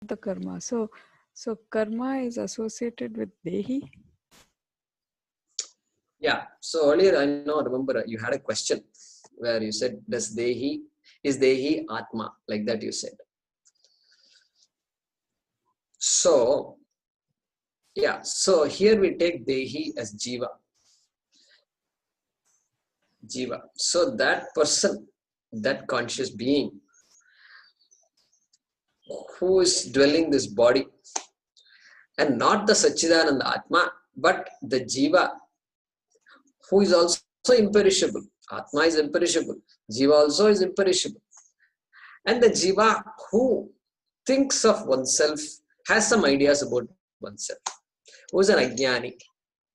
the karma. So karma is associated with Dehi? Yeah. So earlier, I know, remember, you had a question where you said, is Dehi Atma? Like that you said. So, yeah. So here we take Dehi as Jiva. Jiva. So that person, that conscious being who is dwelling this body, and not the Satchidananda Atma, but the Jiva who is also imperishable. Atma is imperishable. Jiva also is imperishable. And the Jiva who thinks of oneself, has some ideas about oneself, who is an Ajnani.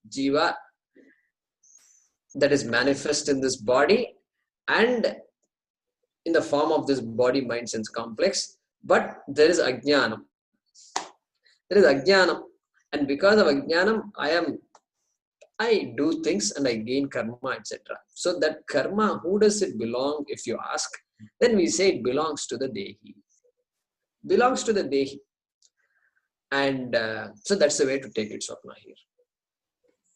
Jiva that is manifest in this body and in the form of this body, mind, sense complex, but there is Ajnanam. There is Ajnanam. And because of Ajnanam, I do things and I gain karma, etc. So that karma, who does it belong? If you ask, then we say it belongs to the Dehi. Belongs to the Dehi. And so that's the way to take it, Swapna, here.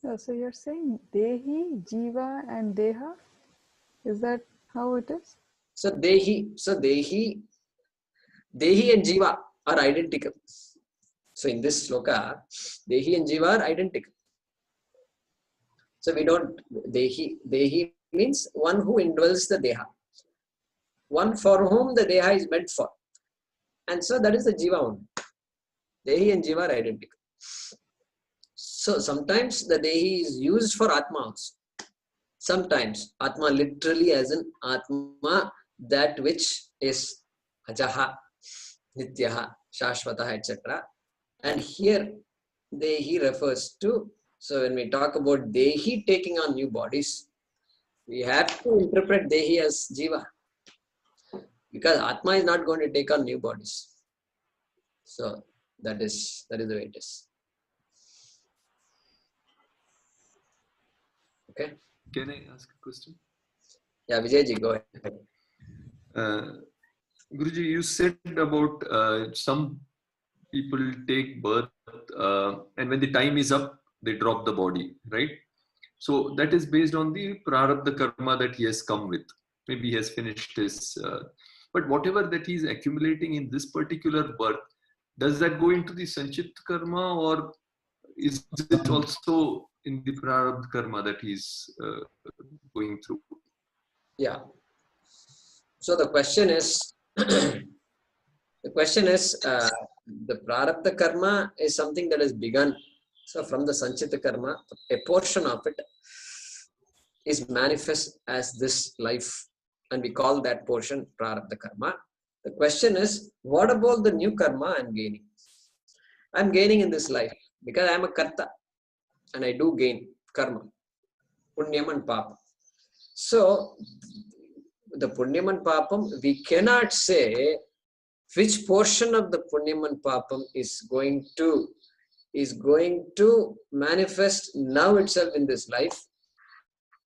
Yeah, so you're saying Dehi, Jiva and Deha? Is that how it is? So Dehi and Jiva are identical. So in this sloka, Dehi and Jiva are identical. So we don't, Dehi means one who indwells the Deha. One for whom the Deha is meant for. And so that is the Jiva only. Dehi and Jiva are identical. So sometimes the Dehi is used for Atma also. Sometimes Atma literally as in Atma, that which is Ajaha, Nityaha, Shashvataha, etc. And here Dehi refers to, so when we talk about Dehi taking on new bodies, we have to interpret Dehi as Jiva. Because Atma is not going to take on new bodies. So that is the way it is. Okay. Can I ask a question? Yeah, Vijayji, go ahead. Guruji, you said about some people take birth and when the time is up, they drop the body, right? So that is based on the prarabdha karma that he has come with. Maybe he has finished his... but whatever that he is accumulating in this particular birth, does that go into the sanchit karma or is it also in the prarabdha karma that he's going through? Yeah. So the question is, the prarabdha karma is something that has begun. So from the sanchita karma, a portion of it is manifest as this life, and we call that portion prarabdha karma. The question is, what about the new karma I'm gaining? I'm gaining in this life because I'm a karta and I do gain karma, punyam and papa. So the punyam and papam, we cannot say which portion of the punyam and papam is going to manifest now itself in this life,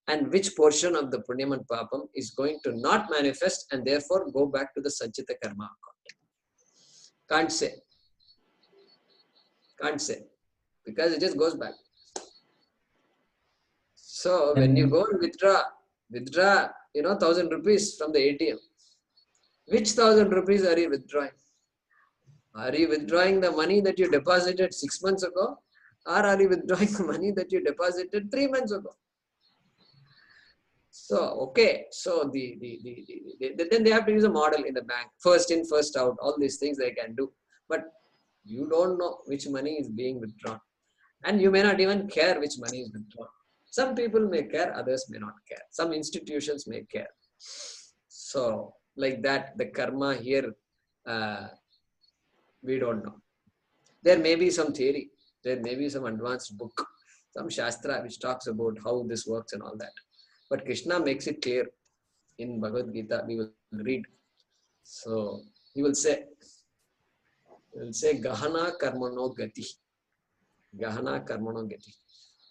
and which portion of the punyam and papam is going to not manifest and therefore go back to the sanchita karma account. Can't say. Can't say. Because it just goes back. So when you go and withdraw, 1,000 rupees from the ATM. Which 1,000 rupees are you withdrawing? Are you withdrawing the money that you deposited 6 months ago? Or are you withdrawing the money that you deposited 3 months ago? So, okay. So then they have to use a model in the bank. First in, first out. All these things they can do. But you don't know which money is being withdrawn. And you may not even care which money is withdrawn. Some people may care, others may not care. Some institutions may care. So, like that, the karma here, we don't know. There may be some theory. There may be some advanced book, some shastra which talks about how this works and all that. But Krishna makes it clear in Bhagavad Gita. We will read. So, he will say, Gahana karmano gati. Gahana karmano gati.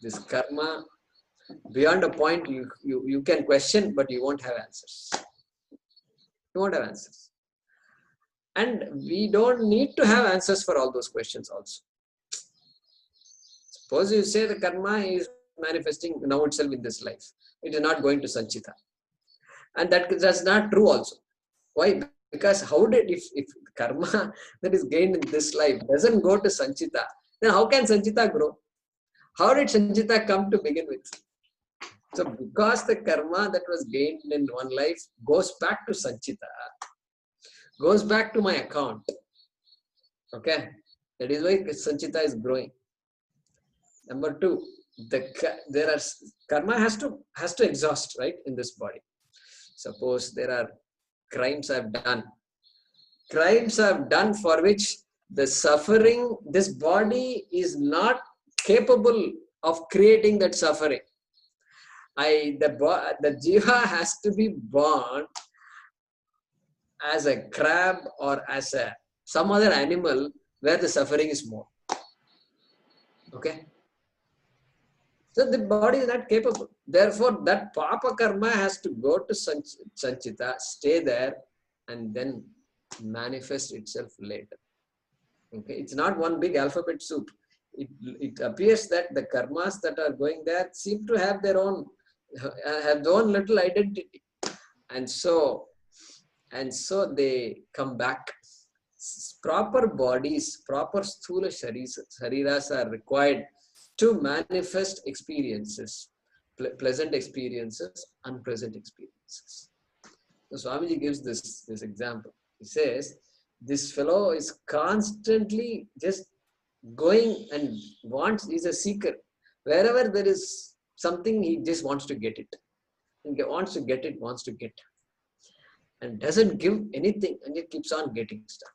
This karma, beyond a point, you can question, but you won't have answers. You won't have answers. And we don't need to have answers for all those questions also. Suppose you say the karma is manifesting now itself in this life. It is not going to Sanchita. And that's not true also. Why? Because how did, if karma that is gained in this life doesn't go to Sanchita, then how can Sanchita grow? How did Sanchita come to begin with? So because the karma that was gained in one life goes back to Sanchita, goes back to my account. Okay, that is why Sanchita is growing. Number two, karma has to exhaust, right, in this body. Suppose there are crimes I've done for which the suffering, this body is not capable of creating that suffering. The jiva has to be born as a crab or as some other animal where the suffering is more. Okay. So the body is not capable. Therefore, that papa karma has to go to Sanchita, stay there, and then manifest itself later. Okay, it's not one big alphabet soup. It appears that the karmas that are going there seem to have their own little identity, and so they come back. Proper bodies, proper sthula shariras are required to manifest experiences, pleasant experiences, unpleasant experiences. So Swamiji gives this example. He says, this fellow is constantly just going and he's a seeker. Wherever there is something, he just wants to get it. And wants to get it. And doesn't give anything, and it keeps on getting stuff.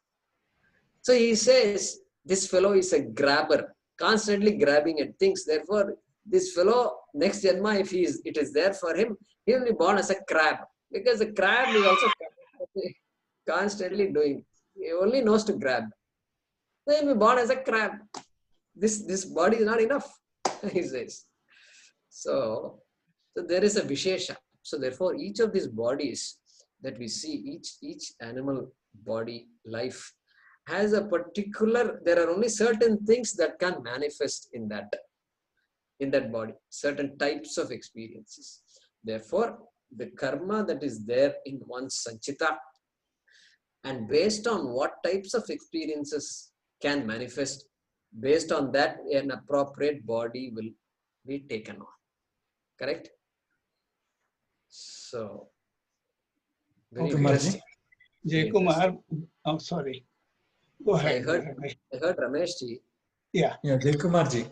So he says, this fellow is a grabber, constantly grabbing at things. Therefore, this fellow, next Janma, if it is there for him, he will be born as a crab. Because the crab is also constantly doing. He only knows to grab. So he will be born as a crab. This body is not enough, he says. So there is a Vishesha. So therefore, each of these bodies that we see, each animal body, life, has a particular, there are only certain things that can manifest in that body, certain types of experiences. Therefore, the karma that is there in one's Sanchita, and based on what types of experiences can manifest, based on that, an appropriate body will be taken on. Correct? So, very interesting. Jay Kumar, I'm sorry. Go ahead. I heard Ramesh ji. Yeah. Yeah, Jay Kumar ji.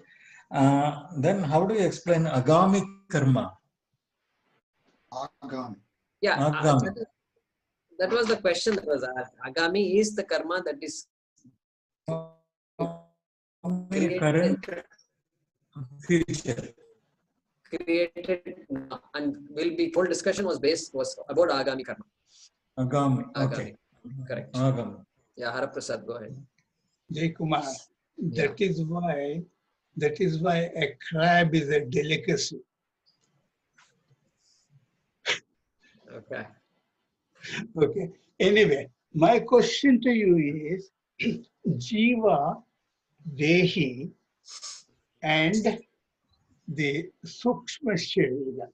Then how do you explain agami karma? Agami. Yeah, Agami. that was the question that was asked. Agami is the karma that is Current, future. Created and will be. Whole discussion was about agami karma. Agami. Okay. Correct. Agami. Yeah, Haraprasad, go ahead. Jay Kumar, that is why a crab is a delicacy. Okay. Okay. Anyway, my question to you is Jiva, Dehi, and the Sukshma Sharira.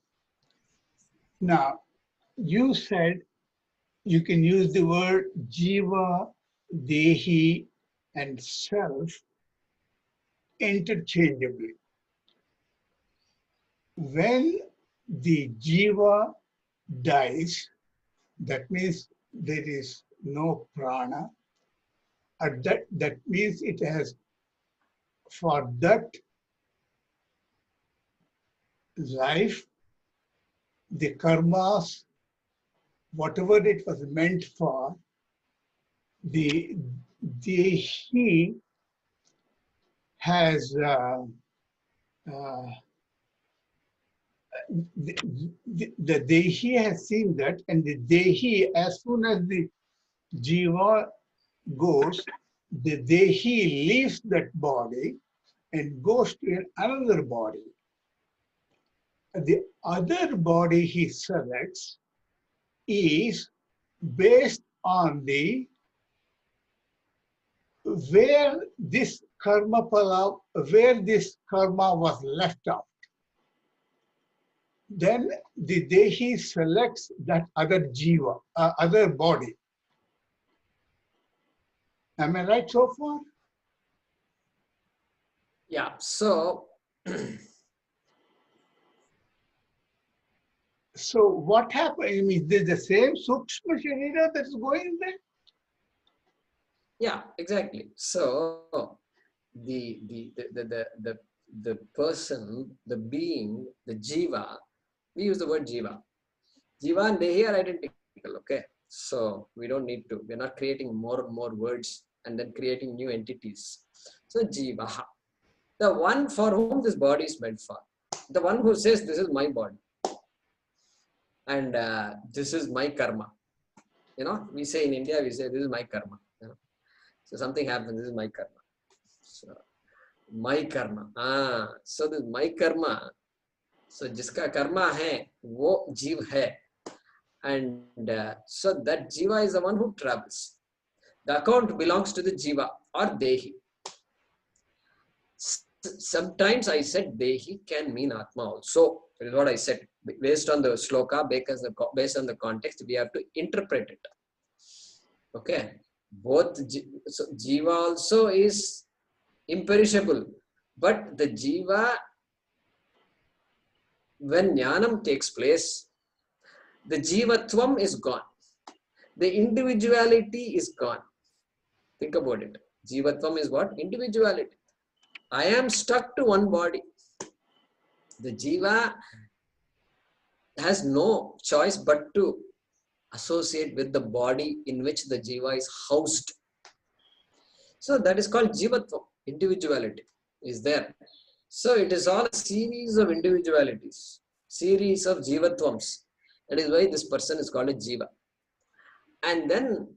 Now, you said you can use the word Jiva, Dehi, and Self interchangeably. When the Jiva dies, that means there is no prana. That means it has, for that life, the karmas, whatever it was meant for, the Dehi has the Dehi has seen that, and the Dehi, as soon as the Jiva goes, the Dehi leaves that body and goes to another body. The other body he selects is based on the where this karma pala, where this karma was left out, then the Dehi selects that other jiva, other body. Am I right so far? Yeah. So, So what happened? I mean, there's the same Sukshma Sharira that's going there? yeah, exactly. So, the person, the being, the jiva, we use the word jiva. Jiva and Dehi are identical, okay? So we don't need to, we're not creating more and more words and then creating new entities. So Jiva, the one for whom this body is meant for, the one who says this is my body and this is my karma. You know, we say in India, we say this is my karma. You know? So something happens, this is my karma. So my karma. So this my karma. So jiska karma hai, wo jiv hai. And so that jiva is the one who travels. The account belongs to the jiva or dehi. Sometimes I said dehi can mean atma also. That is what I said. Based on the sloka, based on the context, we have to interpret it. Okay. Both so jiva also is imperishable, but the jiva, when jnanam takes place, the jivatvam is gone. The individuality is gone. Think about it. Jivatvam is what? Individuality. I am stuck to one body. The jiva has no choice but to associate with the body in which the jiva is housed. So that is called jivatvam. Individuality is there. So it is all a series of individualities, series of jivatvams. That is why this person is called a jiva. And then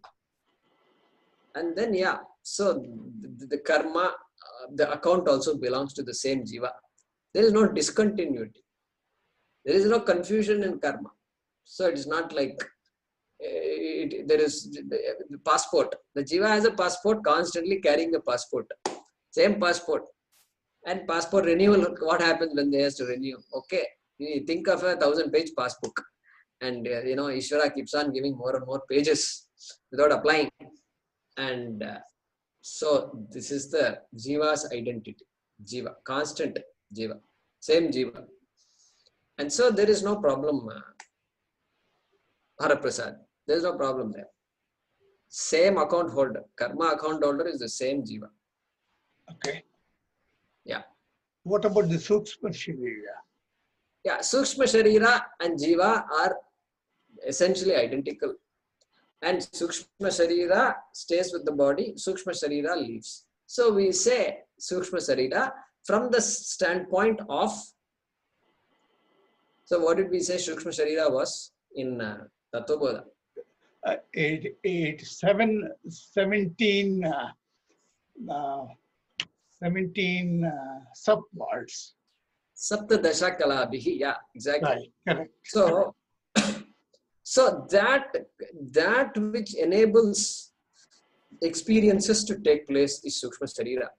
yeah, so the karma, the account also belongs to the same jiva. There is no discontinuity. There is no confusion in karma. So it is not like there is the passport. The jiva has a passport, constantly carrying a passport. Same passport. And passport renewal, what happens when they has to renew? Okay, you think of a 1000-page passbook. And Ishvara keeps on giving more and more pages without applying. And so this is the jiva's identity. Jiva, constant jiva, same jiva. And so there is no problem, Haraprasad. There is no problem there. Same account holder, karma account holder is the same jiva. Okay. Yeah. What about the Sukshma Sharira? Yeah, Sukshma Sharira and jiva are essentially identical. And Sukshma Sharira stays with the body, Sukshma Sharira leaves. So we say Sukshma Sharira from the standpoint of, so what did we say Sukshma Sharira was in Tattvabodha? 17 subparts. Sapta Dasha Kalabhihi, yeah, exactly. Right, correct. So that which enables experiences to take place is Sukshma Sharira.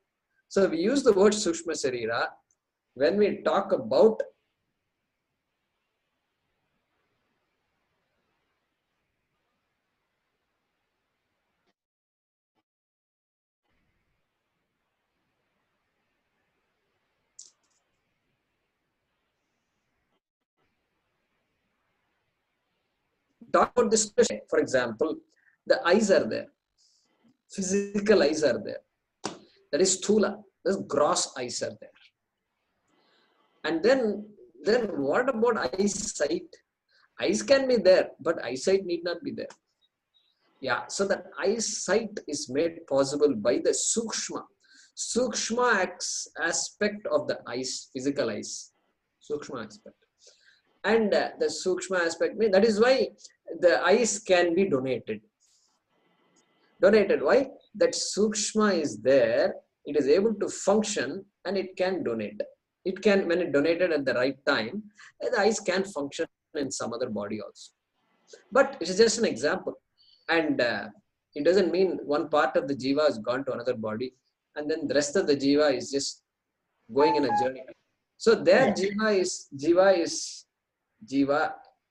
So we use the word Sukshma Sharira when we talk about this. For example, the eyes are there. Physical eyes are there. That is sthula. There's gross eyes are there. And then what about eyesight? Eyes can be there, but eyesight need not be there. Yeah, so that eyesight is made possible by the sukshma aspect of the eyes, physical eyes, sukshma aspect. And the sukshma aspect, that is why the eyes can be donated. Donated, why? That sukshma is there, it is able to function and it can donate. It can, when it donated at the right time, the eyes can function in some other body also. But it is just an example. And It doesn't mean one part of the jiva has gone to another body and then the rest of the jiva is just going in a journey. So their jiva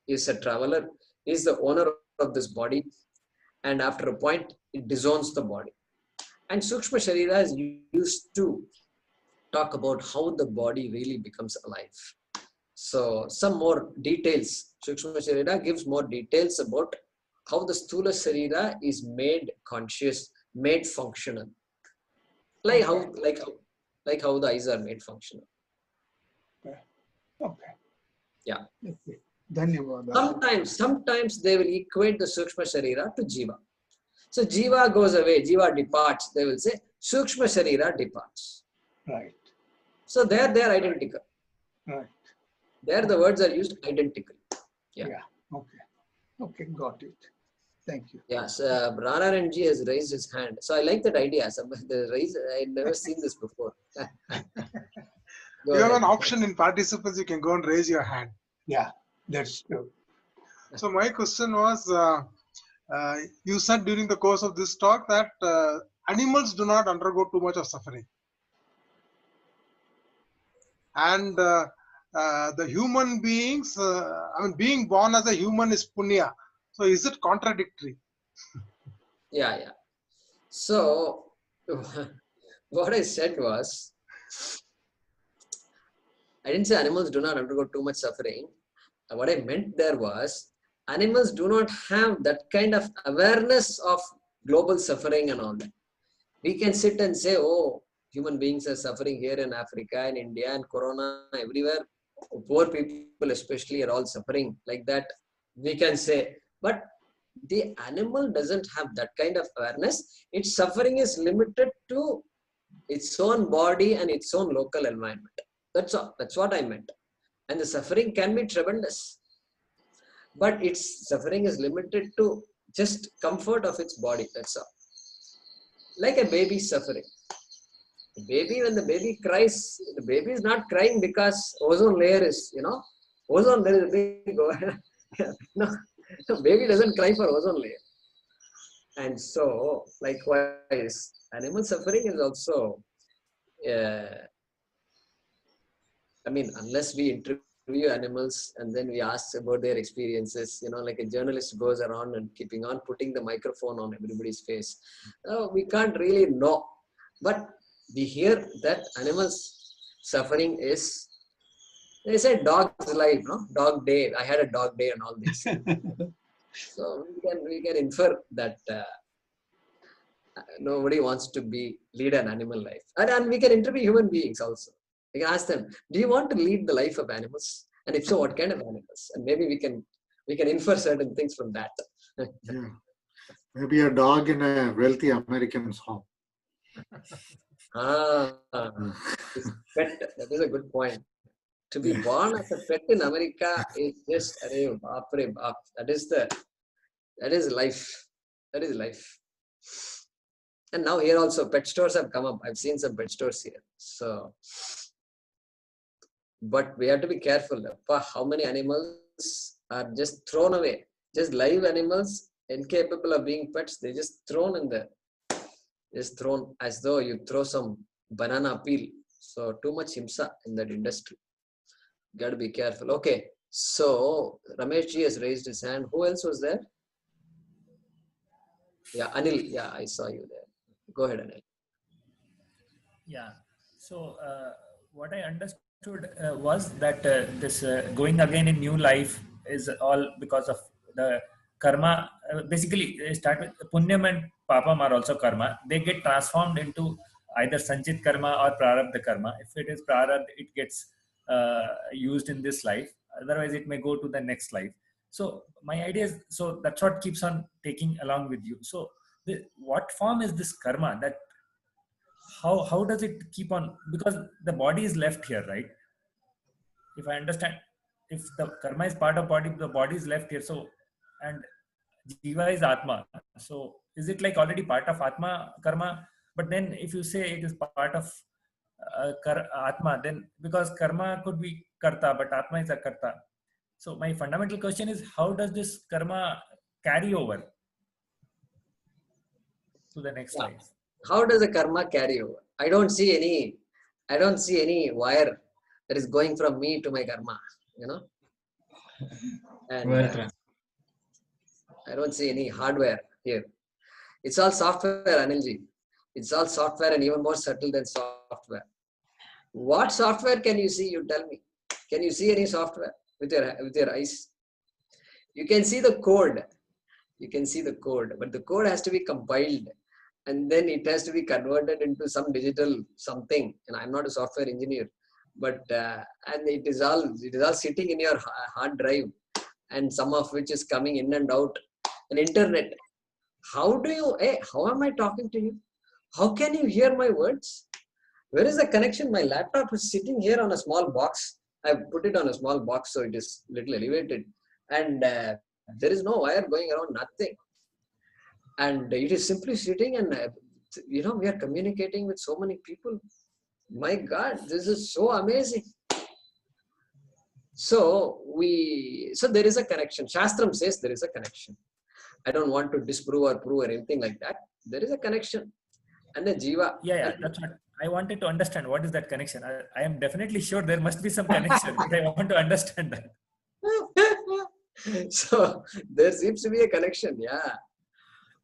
is a traveler, is the owner of this body, and after a point it disowns the body. And Sukshma Sharira is used to talk about how the body really becomes alive. So some more details. Sukshma Sharira gives more details about how the Sthula Sharira is made conscious, made functional. Like how the eyes are made functional. Okay. Yeah. Okay. Dhanyawad. Sometimes they will equate the Sukshma Sharira to Jiva. So Jiva goes away, Jiva departs. They will say Sukshma Sharira departs. Right. So there they are identical. Right. There the words are used identically. Yeah. Okay. Okay. Got it. Thank you. Yes, Ranaran ji has raised his hand. So I like that idea. I've never seen this before. You have an option in participants, you can go and raise your hand. Yeah, that's true. So my question was, you said during the course of this talk that animals do not undergo too much of suffering. And the human beings, being born as a human is punya. So is it contradictory? Yeah. So what I said was, I didn't say animals do not undergo too much suffering. What I meant there was, animals do not have that kind of awareness of global suffering and all that. We can sit and say, oh, human beings are suffering here in Africa, in India, and Corona everywhere. Poor people especially are all suffering like that. We can say, but the animal doesn't have that kind of awareness. Its suffering is limited to its own body and its own local environment. That's all. That's what I meant. And the suffering can be tremendous. But its suffering is limited to just comfort of its body. That's all. Like a baby suffering. When the baby cries, the baby is not crying because ozone layer is, ozone layer is big. No, baby doesn't cry for ozone layer. And so, likewise, animal suffering is also, unless we interview animals and then we ask about their experiences, like a journalist goes around and keeping on putting the microphone on everybody's face. We can't really know. But we hear that animals' suffering is, they say dog's life, dog day. I had a dog day and all this. So we can infer that nobody wants to lead an animal life. And we can interview human beings also. We can ask them, do you want to lead the life of animals? And if so, what kind of animals? And maybe we can infer certain things from that. Yeah. Maybe a dog in a wealthy American's home. Pet. That is a good point. To be born as a pet in America is just that is life. That is life. And now here also pet stores have come up. I've seen some pet stores here. So, but we have to be careful. How many animals are just thrown away? Just live animals, incapable of being pets. They're just thrown in there. Just thrown as though you throw some banana peel. So too much himsa in that industry. Got to be careful. Okay. So Ramesh ji has raised his hand. Who else was there? Yeah, Anil. Yeah, I saw you there. Go ahead, Anil. Yeah. So what I understood was that this going again in new life is all because of the karma. Basically, they start with punyam and papam are also karma. They get transformed into either sanchit karma or prarabdha karma. If it is prarabdha, it gets used in this life. Otherwise, it may go to the next life. So my idea is, so that's what keeps on taking along with you. So what form is this karma? That how does it keep on? Because the body is left here, right? If I understand, if the karma is part of body, the body is left here. So, and jiva is atma. So is it like already part of atma karma? But then if you say it is part of atma, then because karma could be karta, but atma is a karta. So my fundamental question is, how does this karma carry over? to the next Yeah. life. How does the karma carry over? I don't see any wire that is going from me to my karma, you know, and Well done. I don't see any hardware here. It's all software, Anilji. It's all software and even more subtle than software. What software can you see? You tell me. Can you see any software with your eyes? You can see the code. You can see the code, but the code has to be compiled, and then it has to be converted into some digital something. And I'm not a software engineer, but and it is all sitting in your hard drive, and some of which is coming in and out. An internet. How do you? Hey, how am I talking to you? How can you hear my words? Where is the connection? My laptop is sitting here on a small box. I've put it on a small box, so it is little elevated, and there is no wire going around. Nothing. And it is simply sitting, and we are communicating with so many people. My God, this is so amazing. So there is a connection. Shastram says there is a connection. I don't want to disprove or prove or anything like that. There is a connection, and the jiva. Yeah, that's what I wanted to understand. What is that connection? I am definitely sure there must be some connection, but I want to understand that. So there seems to be a connection. Yeah,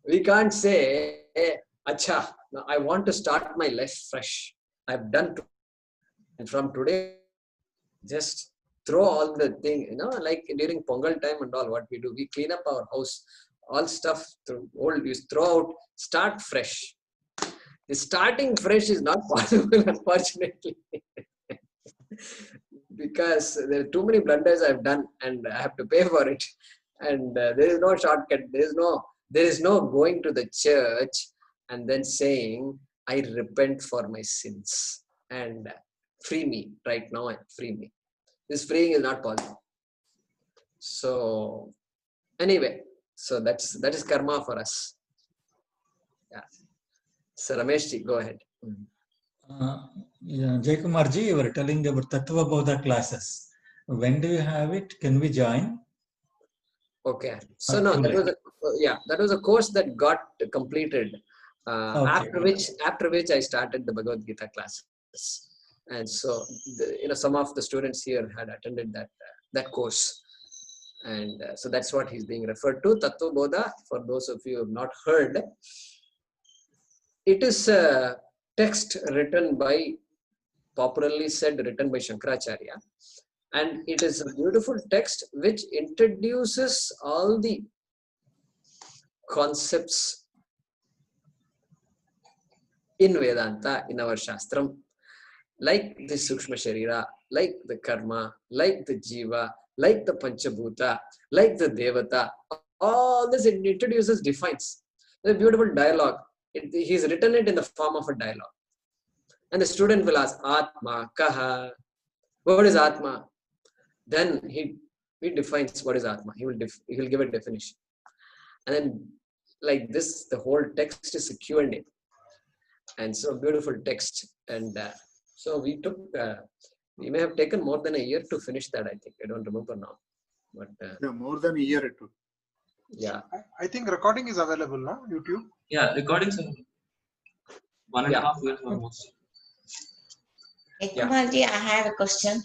we can't say, hey, acha, now I want to start my life fresh. I've done, and from today, just throw all the thing, like during Pongal time and all. What we do, we clean up our house, all stuff old, you throw out, start fresh. The starting fresh is not possible, unfortunately. Because there are too many blunders I've done, and I have to pay for it. And there is no shortcut. There is no going to the church and then saying, I repent for my sins and free me right now and free me. This freeing is not possible. So anyway, so that is karma for us. Yeah. So Rameshji, go ahead. Yeah, Jaykumarji, you were telling about Tattva Bodha classes. When do you have it? Can we join? Okay. So no, that was a course that got completed. Okay. After which I started the Bhagavad Gita classes, and so some of the students here had attended that course, and so that's what he's being referred to. Tattva Bodha, for those of you who have not heard, it is a text written by Shankaracharya, and it is a beautiful text which introduces all the concepts in Vedanta, in our Shastram, like the Sukshma Sharira, like the Karma, like the Jiva, like the Panchabhuta, like the Devata. All this it introduces, defines. The beautiful dialogue. He's written it in the form of a dialogue. And the student will ask, Atma, Kaha. What is Atma? Then he defines what is Atma. He will give a definition. And then like this, the whole text is a Q&A. And so beautiful text. And so we may have taken more than a year to finish that, I think. I don't remember now. But more than a year it took. Yeah. I think recording is available now, YouTube. Yeah, recordings are 1.5 years almost. Kumarji, I have a question.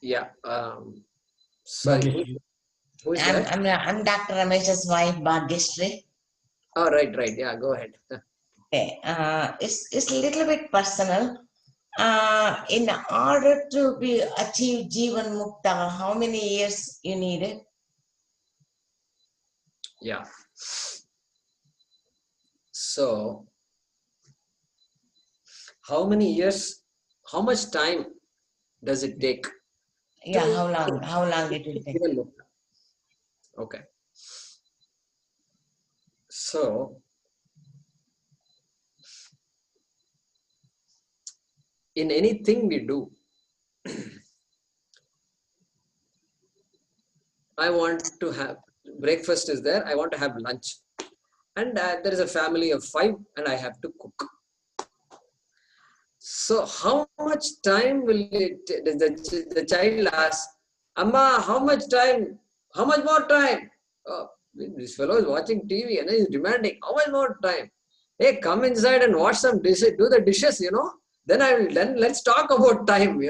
Yeah. Sorry. Who is that? I'm Dr. Ramesh's wife, Bhagyashree. Oh, right. Yeah, go ahead. Okay. It's a little bit personal. In order to achieve Jivan Mukta, how many years you needed? Yeah. So, how many years, how much time does it take? Yeah, how long it will take? Okay. So, in anything we do, I want to have breakfast is there, I want to have lunch. And there is a family of 5 and I have to cook. So how much time will the child ask, Amma, how much more time? This fellow is watching TV and he's demanding, how much more time? Hey, come inside and wash some dishes, do the dishes, then let's talk about time,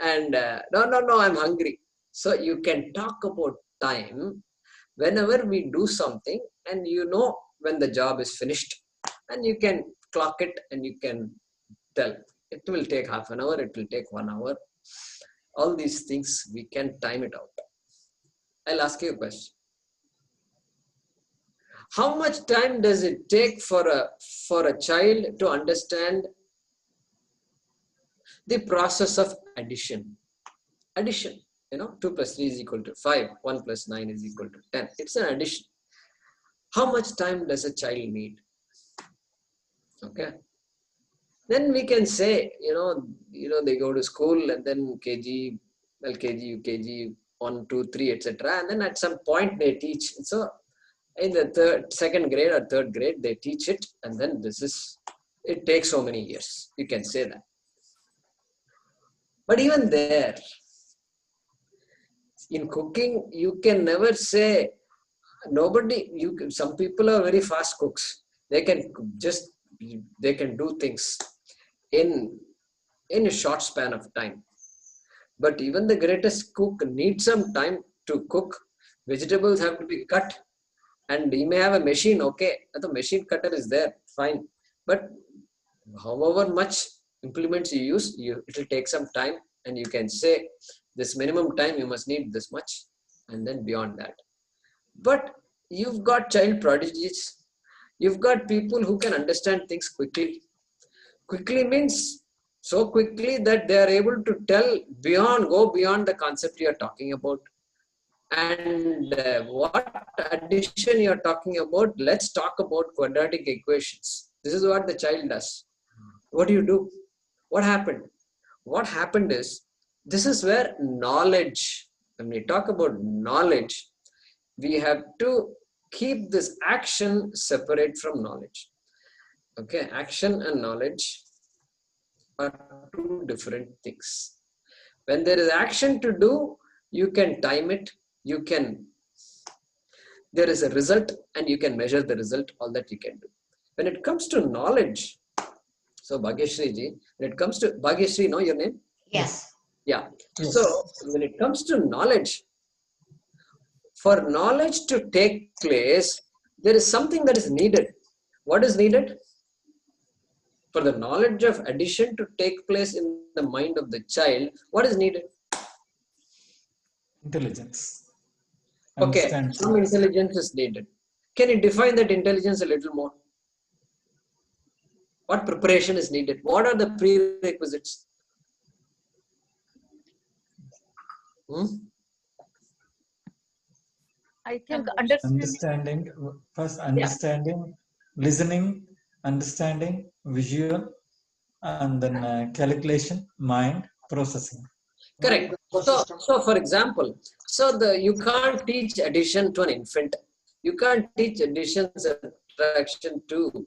And no, I'm hungry. So you can talk about time whenever we do something, and when the job is finished, and you can clock it and you can tell. It will take half an hour, it will take 1 hour. All these things, we can time it out. I'll ask you a question. How much time does it take for a child to understand the process of addition? Addition, 2 plus 3 is equal to 5, 1 plus 9 is equal to 10. It's an addition. How much time does a child need? Okay. Then we can say, they go to school and then KG, LKG, UKG, 1, 2, 3, etc. And then at some point they teach. So in the second grade or third grade, they teach it. And then it takes so many years. You can say that. But even there, in cooking, you can never say, some people are very fast cooks. They can do things in a short span of time. But even the greatest cook needs some time to cook. Vegetables have to be cut, and he may have a machine. Okay, the machine cutter is there, fine. But however much implements you use, it will take some time, and you can say this minimum time you must need this much, and then beyond that. But you've got child prodigies. You've got people who can understand things quickly. Quickly means so quickly that they are able to go beyond the concept you are talking about. And what addition you are talking about, let's talk about quadratic equations. This is what the child does. What do you do? What happened? What happened is, this is where knowledge, when we talk about knowledge, we have to keep this action separate from knowledge. Okay, action and knowledge are two different things. When there is action to do, you can time it, there is a result and you can measure the result, all that you can do. When it comes to knowledge, so Bhagyashri ji, when it comes to, Bhagyashri, know your name? Yes. Yeah. Yes. So when it comes to knowledge, for knowledge to take place, there is something that is needed. What is needed? For the knowledge of addition to take place in the mind of the child, what is needed? Intelligence. Okay, Understand some things. intelligence is needed. Can you define that intelligence a little more? What preparation is needed? What are the prerequisites? I think understanding. Understanding, listening, understanding, visual, and then calculation, mind, processing. Correct. So for example, you can't teach addition to an infant. You can't teach addition, subtraction to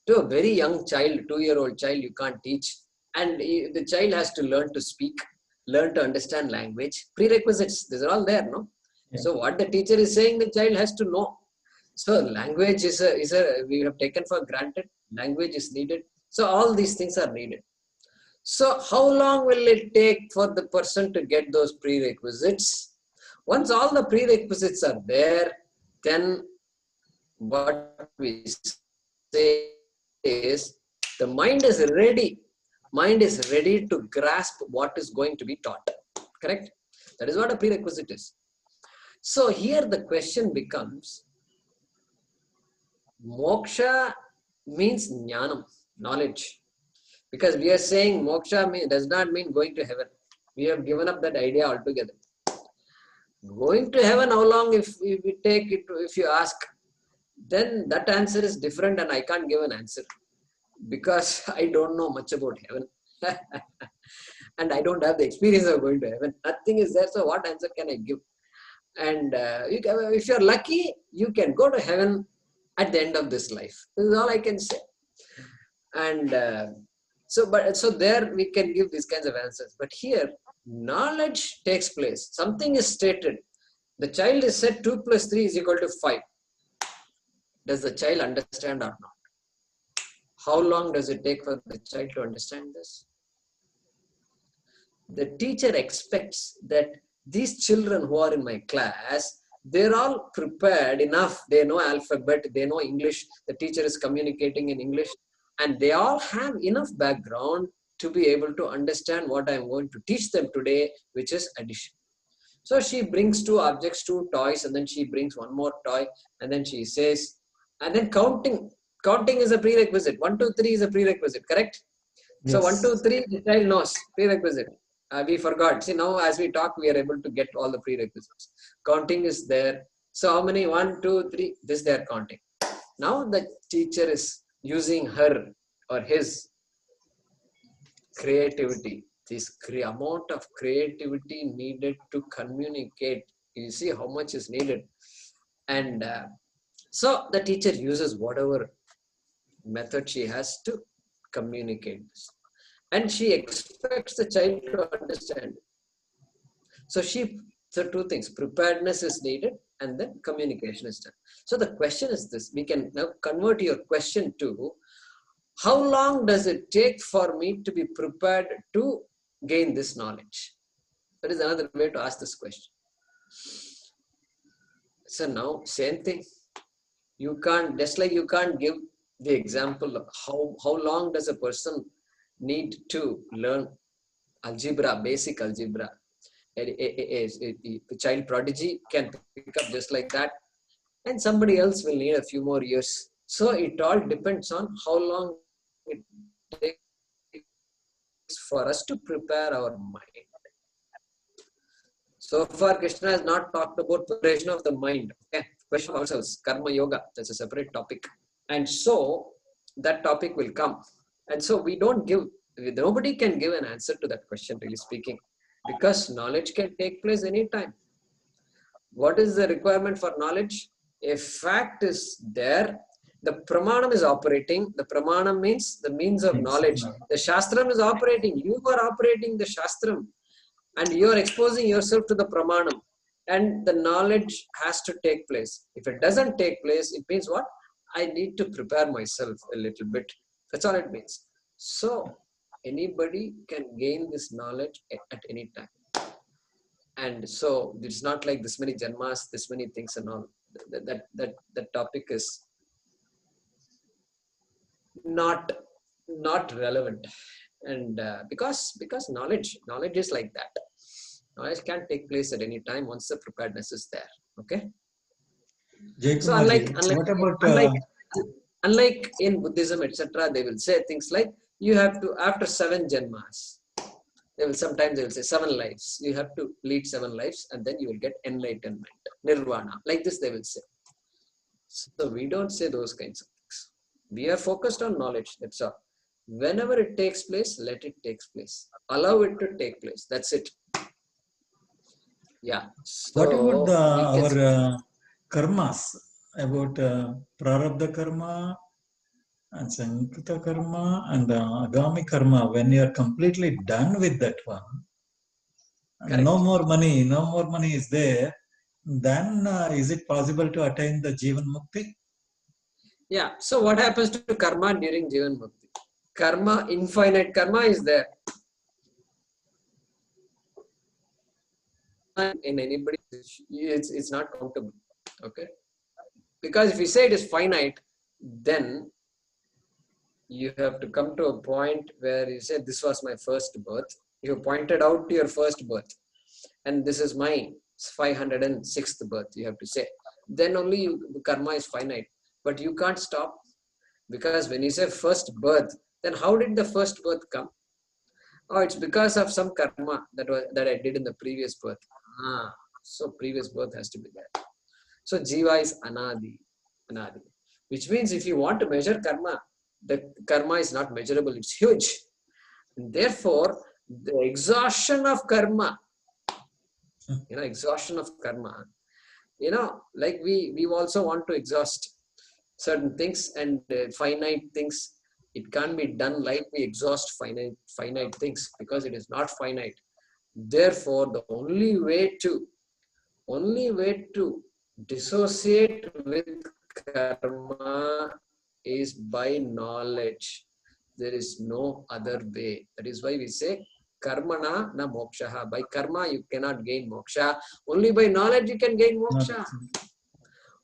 a very young child, 2-year-old child. You can't teach, and the child has to learn to speak, learn to understand language. Prerequisites, these are all there, no? Yeah. So what the teacher is saying, the child has to know. So language is we have taken for granted. Language is needed. So all these things are needed. So how long will it take for the person to get those prerequisites? Once all the prerequisites are there, then what we say is the mind is ready. Mind is ready to grasp what is going to be taught. Correct? That is what a prerequisite is. So here the question becomes, moksha means jnanam, knowledge. Because we are saying moksha does not mean going to heaven. We have given up that idea altogether. Going to heaven, how long if we take it, if you ask, then that answer is different and I can't give an answer. Because I don't know much about heaven. And I don't have the experience of going to heaven. Nothing is there, so what answer can I give? And if you're lucky, you can go to heaven at the end of this life. This is all I can say. And so there we can give these kinds of answers. But here, knowledge takes place. Something is stated. The child is said 2 plus 3 is equal to 5. Does the child understand or not? How long does it take for the child to understand this? The teacher expects that these children who are in my class, they're all prepared enough. They know alphabet, they know English. The teacher is communicating in English, and they all have enough background to be able to understand what I'm going to teach them today, which is addition. So she brings 2 objects, 2 toys, and then she brings 1 more toy, and then she says, and then counting. Counting is a prerequisite. 1, 2, 3 is a prerequisite, correct? So 1, 2, 3, the child knows, prerequisite. We forgot. See, now as we talk, we are able to get all the prerequisites. Counting is there. So how many? 1, 2, 3. This they are counting. Now the teacher is using her or his creativity. This amount of creativity needed to communicate. You see how much is needed. And so the teacher uses whatever method she has to communicate this. And she expects the child to understand. So 2 things, preparedness is needed and then communication is done. So the question is this, we can now convert your question to, how long does it take for me to be prepared to gain this knowledge? That is another way to ask this question. So now, same thing. You can't, just like you can't give the example of how long does a person need to learn algebra, basic algebra. A child prodigy can pick up just like that, and somebody else will need a few more years. So it all depends on how long it takes for us to prepare our mind. So far, Krishna has not talked about preparation of the mind. Okay, preparation of ourselves, karma yoga. That's a separate topic, and so that topic will come. And so we don't give. Nobody can give an answer to that question, really speaking, because knowledge can take place anytime. What is the requirement for knowledge? A fact is there. The pramanam is operating. The pramanam means the means of knowledge. The shastram is operating. You are operating the shastram, and you are exposing yourself to the pramanam, and the knowledge has to take place. If it doesn't take place, it means what? I need to prepare myself a little bit. That's all it means. So anybody can gain this knowledge at any time. And so it's not like this many janmas, this many things and all. That topic is not relevant. And because knowledge is like that. Knowledge can take place at any time once the preparedness is there. Okay. So unlike in Buddhism, etc., they will say things like, you have to, after 7 janmas, sometimes they will say 7 lives. You have to lead 7 lives and then you will get enlightenment, nirvana. Like this they will say. So we don't say those kinds of things. We are focused on knowledge. That's all. Whenever it takes place, let it take place. Allow it to take place. That's it. Yeah. So what about our karmas? About prarabdha karma and sankrita karma and agami karma. When you are completely done with that one, no more money is there, then is it possible to attain the Jivan Mukti? Yeah. So what happens to karma during Jivan Mukti? Karma, infinite karma is there. In anybody, it's not countable. Okay. Because if you say it is finite, then you have to come to a point where you say, this was my first birth. You pointed out to your first birth. And this is my 506th birth, you have to say. Then only karma is finite. But you can't stop. Because when you say first birth, then how did the first birth come? Oh, it's because of some karma that I did in the previous birth. So previous birth has to be there. So jiva is anadi. Which means if you want to measure karma, the karma is not measurable, it's huge. And therefore, the exhaustion of karma, exhaustion of karma, like we also want to exhaust certain things and finite things. It can't be done like we exhaust finite things because it is not finite. Therefore, the only way to only way to dissociate with karma is by knowledge. There is no other way. That is why we say karmana na moksha. By karma you cannot gain moksha. Only by knowledge you can gain moksha.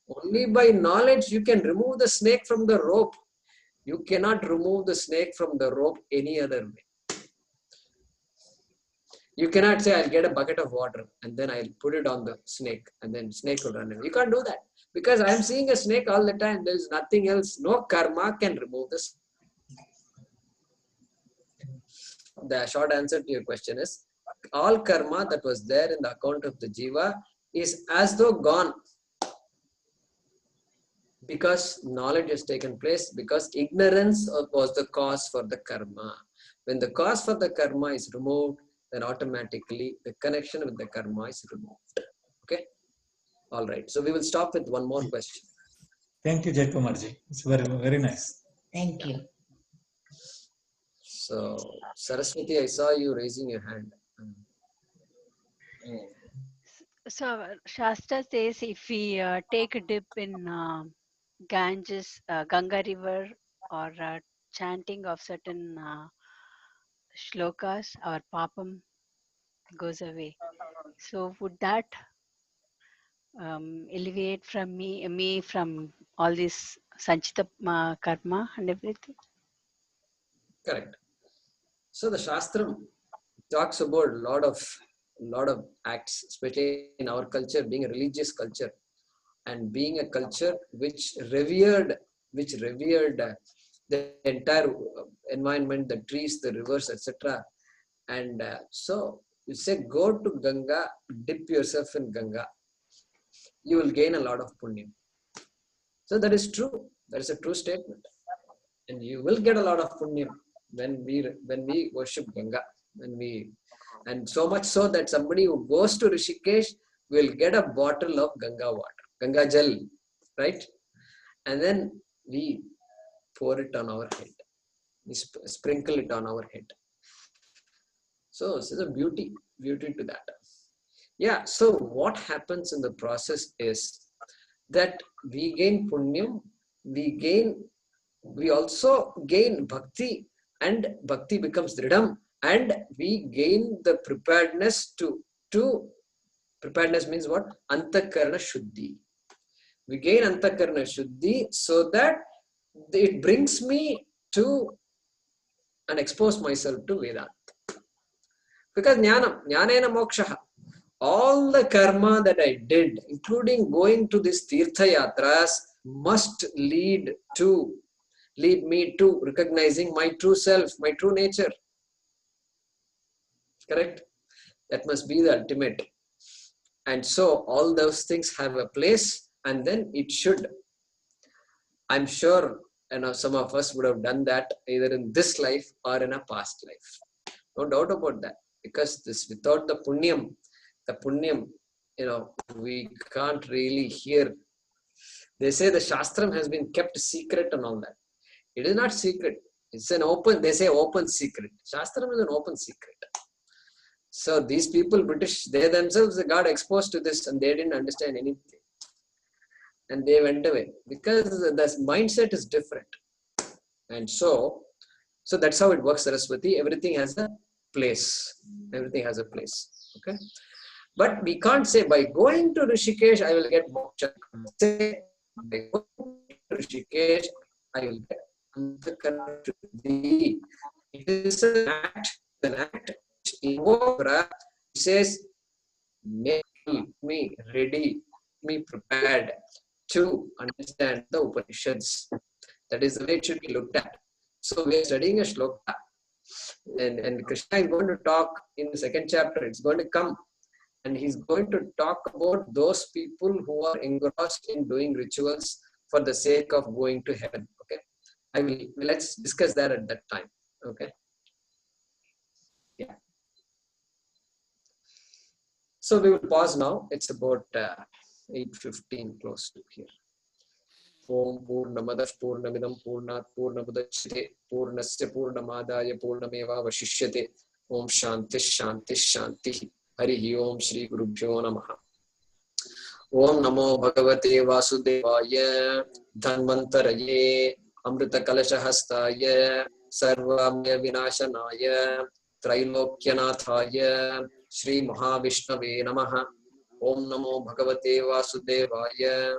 Only by knowledge you can remove the snake from the rope. You cannot remove the snake from the rope any other way. You cannot say, I'll get a bucket of water and then I'll put it on the snake and then snake will run away. You can't do that. Because I'm seeing a snake all the time. There is nothing else. No karma can remove this. The short answer to your question is, all karma that was there in the account of the jiva is as though gone. Because knowledge has taken place, because ignorance was the cause for the karma. When the cause for the karma is removed, then automatically the connection with the karma is removed. Okay? All right. So we will stop with one more question. Thank you, Jaykumarji. It's very, very nice. Thank you. So, Saraswati, I saw you raising your hand. So Shastra says if we take a dip in Ganges, Ganga river, or chanting of certain shlokas, our papam goes away. So would that alleviate from me from all this sanchita karma and everything? Correct. So the Shastram talks about a lot of acts, especially in our culture, being a religious culture and being a culture which revered the entire environment, the trees, the rivers, etc. And so you say, go to Ganga, dip yourself in Ganga. You will gain a lot of punya. So that is true. That is a true statement. And you will get a lot of punya when we worship Ganga. And so much so that somebody who goes to Rishikesh will get a bottle of Ganga water, Ganga Jal, right? And then we pour it on our head. We sprinkle it on our head. So there's a beauty to that. Yeah, so what happens in the process is that we gain punyam, we also gain bhakti, and bhakti becomes dridam, and we gain the preparedness to preparedness means what? Antakarana Shuddhi. We gain Antakarana Shuddhi so that it brings me to and expose myself to Vedanta. Because jnanena moksha. All the karma that I did, including going to these tirtha yatras, must lead me to recognizing my true self, my true nature. Correct? That must be the ultimate. And so all those things have a place, and then it should. I'm sure some of us would have done that either in this life or in a past life. No doubt about that. Because this, without the punyam, we can't really hear. They say the Shastram has been kept secret and all that. It is not secret. It's an open, they say open secret. Shastram is an open secret. So these people, British, they themselves got exposed to this and they didn't understand anything. And they went away because the mindset is different. And so that's how it works, Saraswati. Everything has a place. Everything has a place. Okay. But we can't say by going to Rishikesh, I will get moksha. Say, by going to Rishikesh, I will get Antakarana Shuddhi. It is an act which invokes, it says, make me ready, me prepared to understand the Upanishads. That is the way it should be looked at. So we are studying a shloka. And Krishna is going to talk in the second chapter. It's going to come. And he's going to talk about those people who are engrossed in doing rituals for the sake of going to heaven. Okay, let's discuss that at that time. Okay. Yeah. So we will pause now. It's about 8:15, close to here. Om Purnamadah Purnamidam Purnat Purnamudachyate Purnasya Purnamadaya Purnameva Vashishyate. Om Shanti Shanti Shanti. Harihi Om Shri Gurubhyo Namaha. Om Namo Bhagavate Vasudevaya Dhanvantaraye Amrita Kalashahastaya Sarvamya Vinashanaya Trailokyanataya Shri Mahavishnave Namaha. Om Namo Bhagavate Vasudevaya